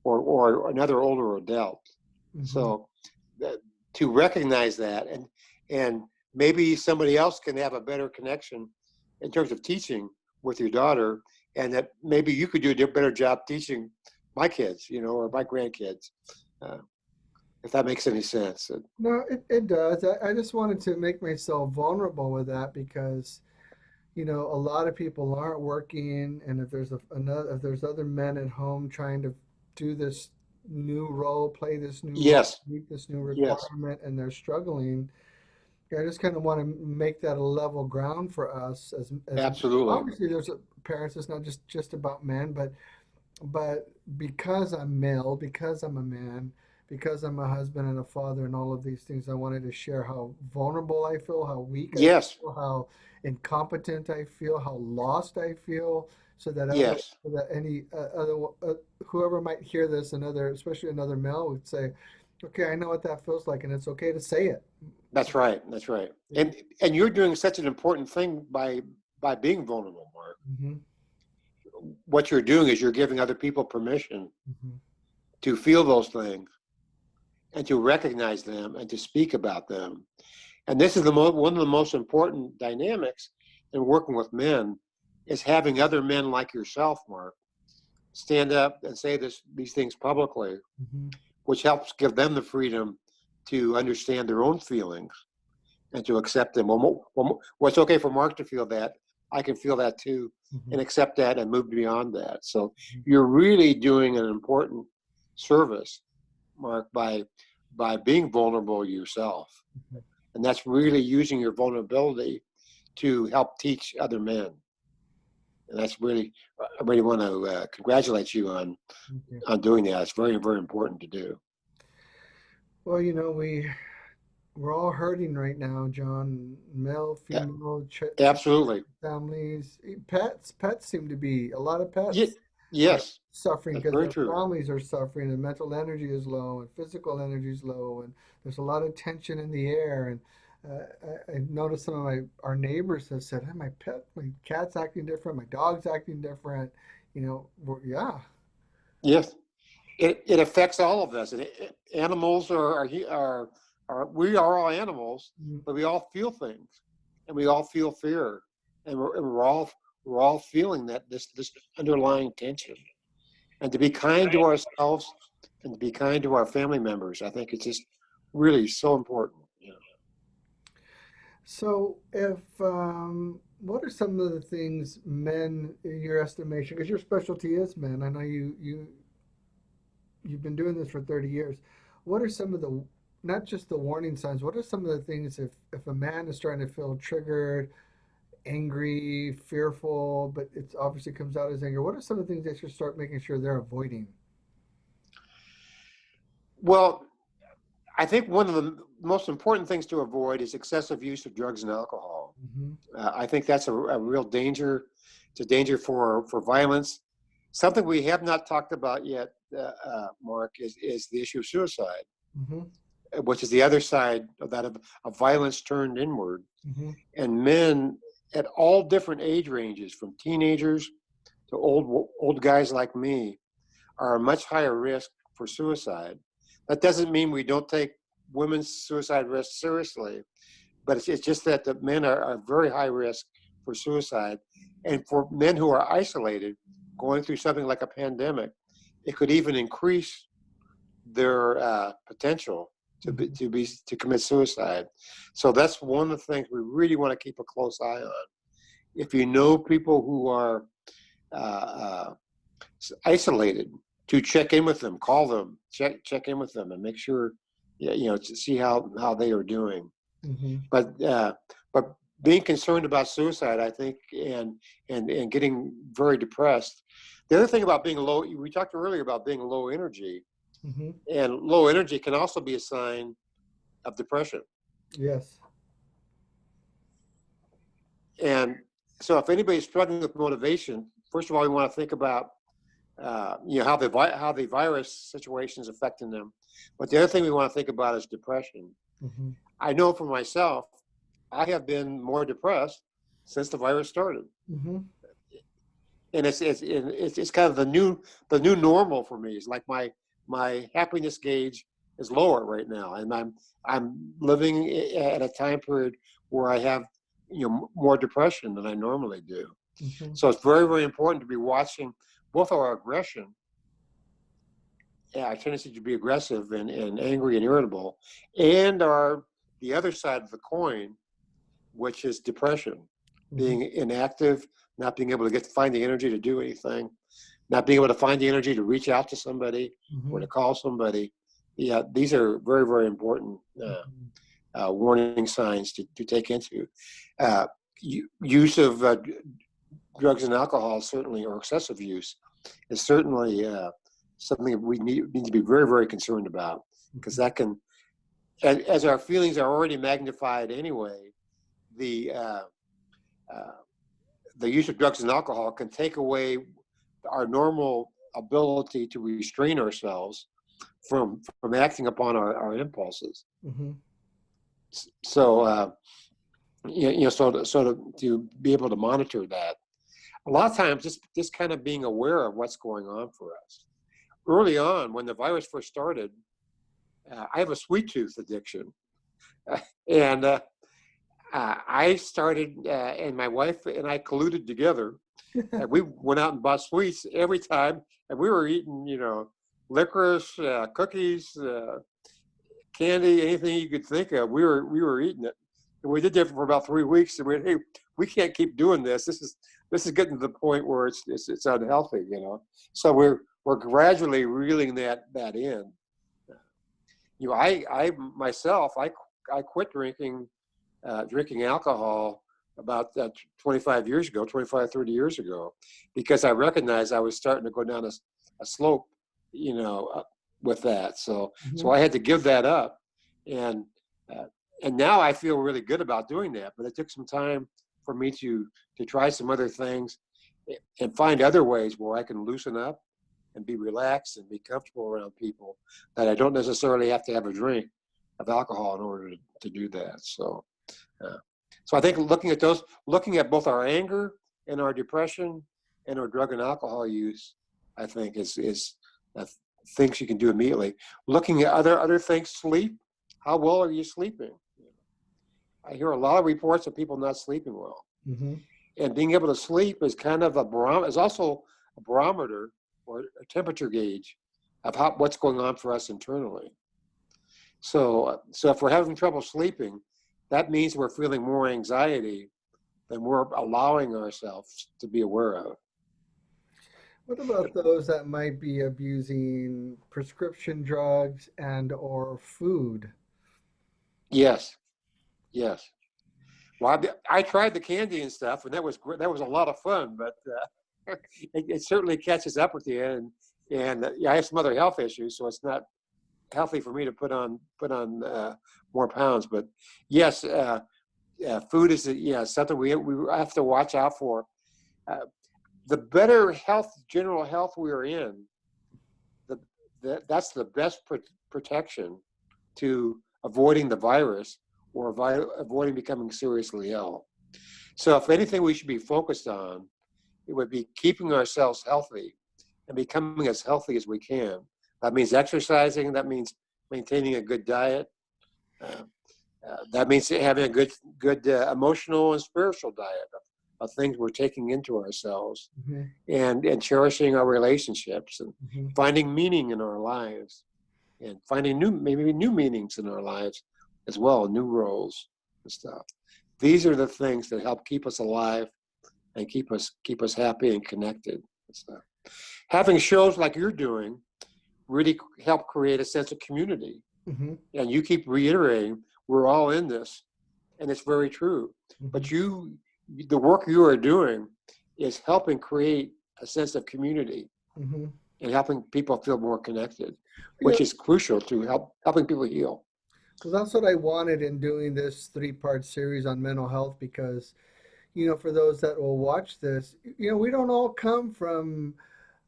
or another older adult. Hmm. So that, to recognize that, and maybe somebody else can have a better connection in terms of teaching with your daughter, and that maybe you could do a better job teaching my kids, or my grandkids, uh, if that makes any sense. No, it does. I just wanted to make myself vulnerable with that because, a lot of people aren't working, and if there's other men at home trying to do this new role, play this new role, Yes, meet this new yes, requirement, and they're struggling. Yeah, I just kind of want to make that a level ground for us as absolutely. obviously parents. It's not just about men, but because I'm male, because I'm a man, because I'm a husband and a father and all of these things, I wanted to share how vulnerable I feel, how weak I Yes, feel, how incompetent I feel, how lost I feel, yes, so that any other whoever might hear this, especially another male, would say, "Okay, I know what that feels like, and it's okay to say it." that's right. That's right. Yeah. And you're doing such an important thing by being vulnerable, Mark. Hmm. What you're doing is you're giving other people permission Hmm. to feel those things and to recognize them and to speak about them. And this is one of the most important dynamics in working with men is having other men like yourself, Mark, stand up and say these things publicly, Hmm. which helps give them the freedom to understand their own feelings and to accept them. Well, it's okay for Mark to feel that. I can feel that too, Hmm. and accept that and move beyond that. So you're really doing an important service, Mark, by being vulnerable yourself, Hmm. and that's really using your vulnerability to help teach other men. And that's really, I really want to congratulate you Okay. on doing that. It's very, very important to do. Well, we're all hurting right now, John. Male, Yeah, female, absolutely. families, pets seem to be a lot of pets are Yes, suffering that's because very their true. families are suffering and mental energy is low and physical energy is low and there's a lot of tension in the air. And I noticed some of our neighbors have said, "Hey, my cat's acting different, my dog's acting different." Yeah. Yes, it affects all of us. Animals are we are all animals, Mm. but we all feel things, and we all feel fear, and we're all feeling that this underlying tension. And to be kind to ourselves and to be kind to our family members, I think it's just really so important. So, if what are some of the things men, in your estimation, because your specialty is men, I know you've been doing this for 30 years. What are some of the, not just the warning signs, what are some of the things if a man is starting to feel triggered, angry, fearful, but it obviously comes out as anger? What are some of the things they should start making sure they're avoiding? Well, I think one of the most important things to avoid is excessive use of drugs and alcohol. Hmm. I think that's a real danger. It's a danger for violence. Something we have not talked about yet, Mark, is the issue of suicide, Hmm. which is the other side of that of violence turned inward. Hmm. And men at all different age ranges, from teenagers to old guys like me, are a much higher risk for suicide. That doesn't mean we don't take women's suicide risk seriously, but it's just that the men are very high risk for suicide. And for men who are isolated, going through something like a pandemic, it could even increase their potential Hmm. to commit suicide. So that's one of the things we really want to keep a close eye on. if you know people who are uh, isolated, to check in with them, call them, check in with them, and make sure, yeah, to see how they are doing. Mm-hmm. But being concerned about suicide, I think, and getting very depressed. The other thing about being low, we talked earlier about being low energy, Mm-hmm. and low energy can also be a sign of depression. Yes. And so, if anybody's struggling with motivation, first of all, we want to think about how the virus situation is affecting them. But the other thing we want to think about is depression. Mm-hmm. I know for myself, I have been more depressed since the virus started, Mm-hmm. and it's kind of the new normal for me. It's like my happiness gauge is lower right now, and I'm living at a time period where I have more depression than I normally do. Mm-hmm. So it's very, very important to be watching both our aggression, our tendency to be aggressive and angry and irritable, and our the other side of the coin, which is depression, Mm-hmm. being inactive, not being able to find the energy to do anything, not being able to find the energy to reach out to somebody or Mm-hmm. to call somebody. Yeah, these are very, very important warning signs to take into. Uh, Use of drugs and alcohol, certainly, or excessive use, is certainly something we need to be very, very concerned about, because Mm-hmm. that can, as our feelings are already magnified anyway, the uh, uh, the use of drugs and alcohol can take away our normal ability to restrain ourselves from acting upon our impulses. Mm-hmm. So to be able to monitor that, a lot of times just kind of being aware of what's going on for us. Early on, when the virus first started, I have a sweet tooth addiction, and I started, and my wife and I colluded together, and we went out and bought sweets every time, and we were eating, licorice, cookies, candy, anything you could think of. We were eating it, and we did that for about 3 weeks. And hey, we can't keep doing this. This is getting to the point where it's unhealthy, So we're gradually reeling that in. I myself, I quit drinking alcohol about 25 years ago, 25, 30 years ago, because I recognized I was starting to go down a slope, with that. So Mm-hmm. I had to give that up. And, uh, and now I feel really good about doing that, but it took some time for me to try some other things and find other ways where I can loosen up and be relaxed and be comfortable around people, that I don't necessarily have to have a drink of alcohol in order to do that. Uh, so I think looking at both our anger and our depression and our drug and alcohol use, I think is things you can do immediately. Looking at other things, sleep. How well are you sleeping? I hear a lot of reports of people not sleeping well, Mm-hmm. and being able to sleep is kind of is also a barometer or a temperature gauge of what's going on for us internally. So if we're having trouble sleeping, that means we're feeling more anxiety than we're allowing ourselves to be aware of. What about those that might be abusing prescription drugs and or food? Yes, yes. Well, I tried the candy and stuff, and that was great. That was a lot of fun, but it certainly catches up with you. And yeah, I have some other health issues, so it's not healthy for me to put on more pounds. But yes, food is something we have to watch out for. Uh, the better general health we are in, the, that's the best protection to avoiding the virus or avoiding becoming seriously ill. So if anything we should be focused on, it would be keeping ourselves healthy and becoming as healthy as we can. That means exercising. That means maintaining a good diet. Uh, that means having a good emotional and spiritual diet of things we're taking into ourselves, Mm-hmm. and cherishing our relationships, and Mm-hmm. finding meaning in our lives, and finding maybe new meanings in our lives as well, new roles and stuff. These are the things that help keep us alive and keep us happy and connected. So, having shows like you're doing really help create a sense of community. Hmm. And you keep reiterating, we're all in this, and it's very true. Hmm. But the work you are doing is helping create a sense of community Hmm. and helping people feel more connected, Yeah, which is crucial to helping people heal. well, that's what I wanted in doing this three-part series on mental health because, for those that will watch this, we don't all come from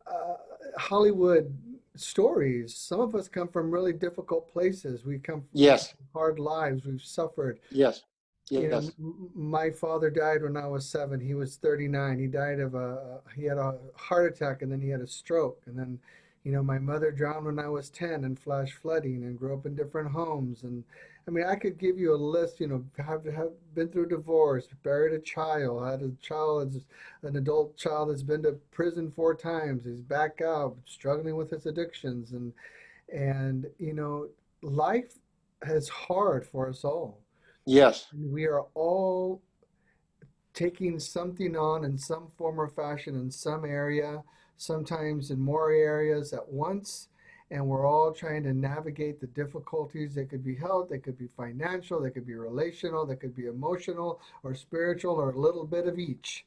uh, Hollywood stories. Some of us come from really difficult places. We come from Yes, hard lives. We've suffered. yes, yes, My father died when I was 7. He was 39. He had a heart attack and then he had a stroke. And then, my mother drowned when I was 10 in flash flooding and grew up in different homes. And I mean, I could give you a list, have been through divorce, buried a child, had a child, an adult child that's been to prison 4 times. He's back out, struggling with his addictions. And life is hard for us all. yes, We are all taking something on in some form or fashion in some area, sometimes in more areas at once. And we're all trying to navigate the difficulties. They could be health, they could be financial, they could be relational, they could be emotional or spiritual or a little bit of each.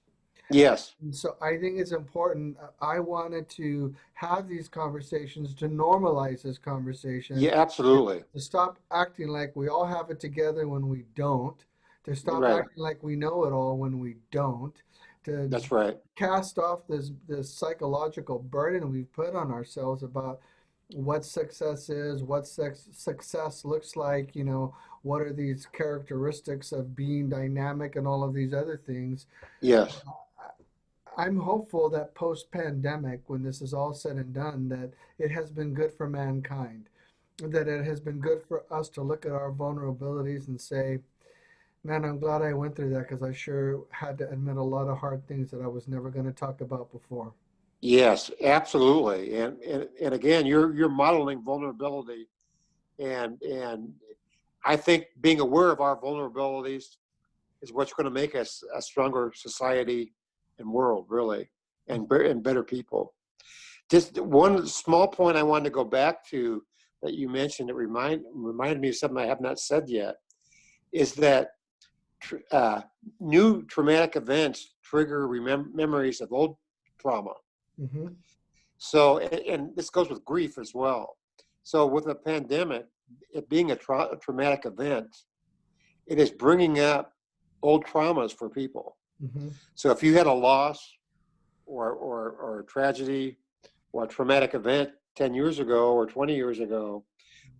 yes, And so I think it's important. I wanted to have these conversations, to normalize this conversation, yeah, absolutely. to stop acting like we all have it together when we don't, to stop Right. acting like we know it all when we don't, to That's right. cast off this psychological burden we've put on ourselves about what success is, what success looks like, what are these characteristics of being dynamic and all of these other things. Yes. I'm hopeful that post-pandemic, when this is all said and done, that it has been good for mankind, that it has been good for us to look at our vulnerabilities and say, man, I'm glad I went through that because I sure had to admit a lot of hard things that I was never going to talk about before. Yes, absolutely. And again, you're modeling vulnerability, and I think being aware of our vulnerabilities is what's going to make us a stronger society and world, really, and better people. Just one small point I wanted to go back to that you mentioned that reminded me of something I have not said yet is that uh, new traumatic events trigger memories of old trauma. Hmm. So, and this goes with grief as well. So, with a pandemic, it being a traumatic event, it is bringing up old traumas for people. Hmm. So, if you had a loss or a tragedy or a traumatic event 10 years ago or 20 years ago,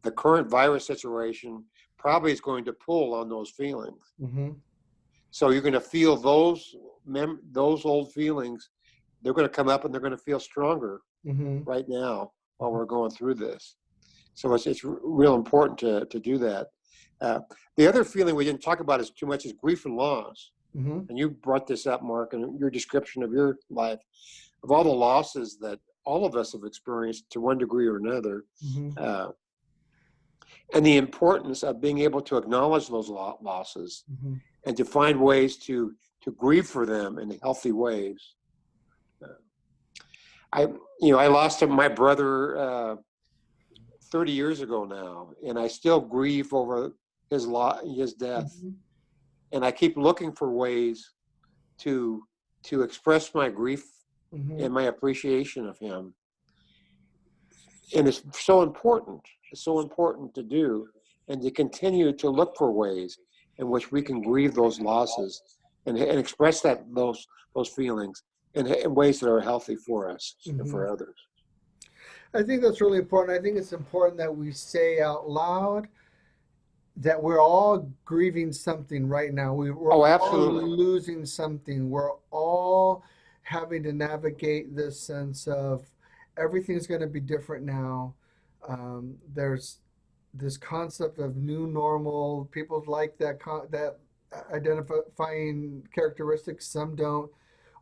the current virus situation probably is going to pull on those feelings. Hmm. So, you're going to feel those old feelings. They're going to come up and they're going to feel stronger Hmm. right now while we're going through this. So it's real important to do that. Uh, the other feeling we didn't talk about as too much is grief and loss. Hmm. And you brought this up, Mark, in your description of your life, of all the losses that all of us have experienced to one degree or another, Hmm. uh, and the importance of being able to acknowledge those losses Hmm. and to find ways to grieve for them in healthy ways. Uh, I lost my brother 30 years ago now, and I still grieve over his death. Hmm. And I keep looking for ways to to express my grief Hmm. and my appreciation of him. And it's so important. It's so important to do, and to continue to look for ways in which we can grieve those losses and express those feelings in ways that are healthy for us and Hmm. for others. I think that's really important. I think it's important that we say out loud that we're all grieving something right now. We're Oh, all absolutely. losing something. We're all having to navigate this sense of everything's going to be different now. There's this concept of new normal. People like that identifying characteristics. Some don't.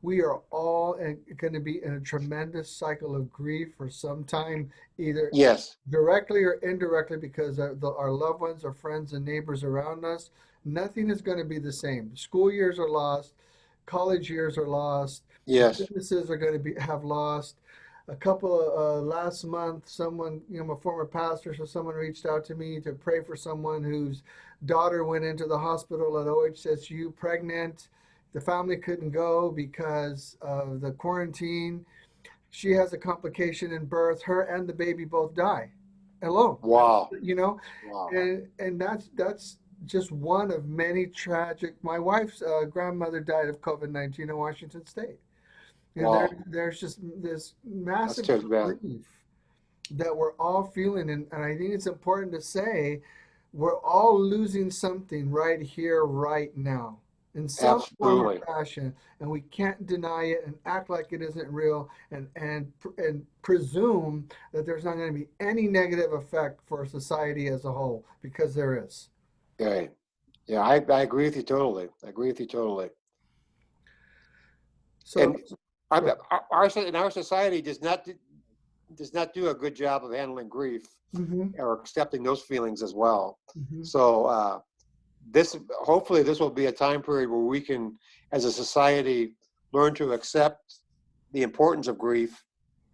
We are all going to be in a tremendous cycle of grief for some time, either Yes. directly or indirectly, because our loved ones, our friends, and neighbors around us. Nothing is going to be the same. School years are lost. college years are lost. Yes. Businesses are going to have lost. A couple last month, someone, I'm a former pastor, so someone reached out to me to pray for someone whose daughter went into the hospital at OHSU pregnant. The family couldn't go because of the quarantine. She has a complication in birth. Her and the baby both die alone. Wow. You know, Wow. and that's just one of many tragic. My wife's grandmother died of COVID-19 in Washington State. And Wow. there's just this That's massive too bad. grief that we're all feeling. And I think it's important to say we're all losing something right here, right now, in some form or Absolutely. fashion. And we can't deny it and act like it isn't real and presume that there's not going to be any negative effect for society as a whole, because there is. Okay. Yeah, I agree with you totally. I agree with you totally. So, And go in our society does not do a good job of handling grief ahead. or accepting those feelings as well. Hmm. So this hopefully this will be a time period where we can, as a society, learn to accept the importance of grief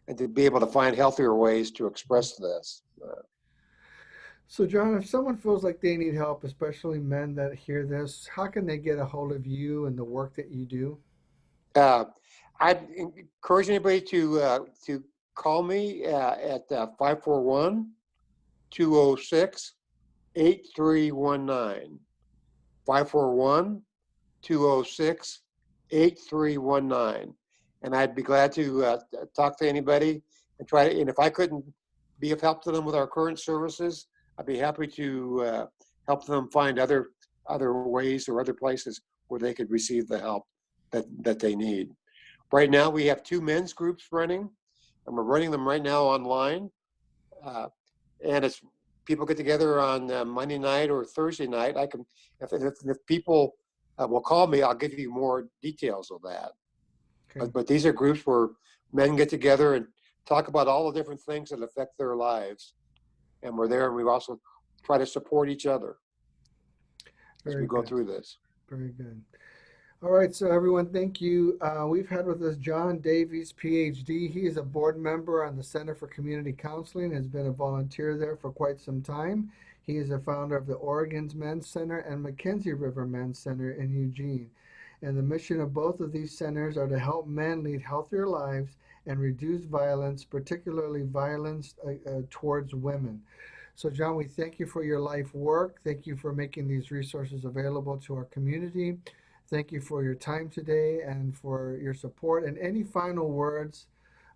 and to be able to find healthier ways to express this. So, John, if someone feels like they need help, especially men that hear this, how can they get a hold of you and the work that you do? Uh, I'd encourage anybody to call me at 541 206 8319. 541 206 8319. And I'd be glad to talk to anybody and try to, and if I couldn't be of help to them with our current services, I'd be happy to help them find other ways or other places where they could receive the help that they need. Right now, we have two men's groups running, and we're running them right now online. Uh, and it's people get together on Monday night or Thursday night. I can, if people will call me, I'll give you more details of that. Okay, But these are groups where men get together and talk about all the different things that affect their lives, and we're there, and we also try to support each other as we very go good, through this. very good. All right, so everyone, thank you. We've had with us John Davies, PhD. He is a board member on the Center for Community Counseling, has been a volunteer there for quite some time. He is a founder of the Oregon's Men's Center and Mackenzie River Men's Center in Eugene. And the mission of both of these centers are to help men lead healthier lives and reduce violence, particularly violence towards women. So, John, we thank you for your life work. Thank you for making these resources available to our community. Thank you for your time today and for your support. And any final words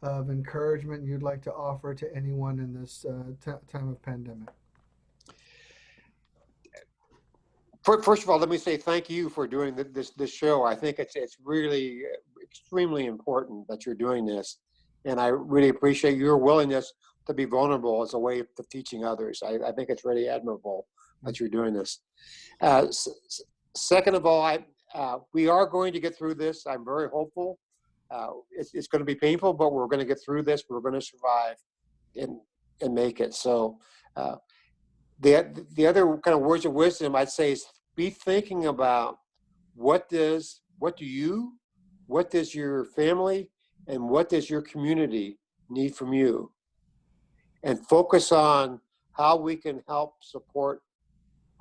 of encouragement you'd like to offer to anyone in this time of pandemic? First of all, let me say thank you for doing this show. I think it's really extremely important that you're doing this, and I really appreciate your willingness to be vulnerable as a way of teaching others. I think it's really admirable that you're doing this. Uh, Second of all, we are going to get through this. I'm very hopeful. It's going to be painful, but we're going to get through this. We're going to survive and make it. So. The other kind of words of wisdom I'd say is be thinking about what do you, what does your family, and what does your community need from you, and focus on how we can help support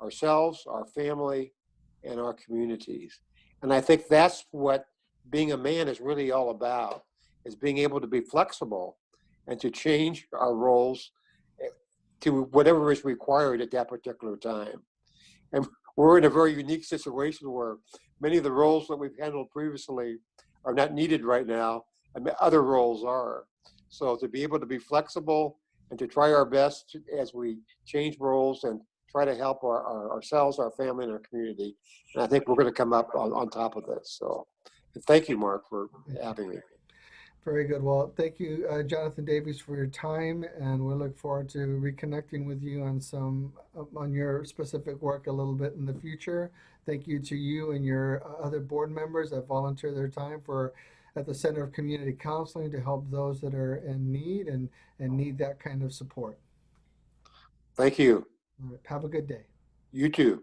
ourselves, our family, and our communities. And I think that's what being a man is really all about, is being able to be flexible and to change our roles to whatever is required at that particular time. And we're in a very unique situation where many of the roles that we've handled previously are not needed right now, and other roles are. So to be able to be flexible and to try our best as we change roles and try to help ourselves, our family, and our community. And I think we're going to come up on top of this. So thank you, Mark, for Thank you. having me. Very good. Well, thank you, Jonathan Davies, for your time, and we'll look forward to reconnecting with you on on your specific work a little bit in the future. Thank you to you and your other board members that volunteer their time for at the Center of Community Counseling to help those that are in need and need that kind of support. Thank you. All right, have a good day. You too.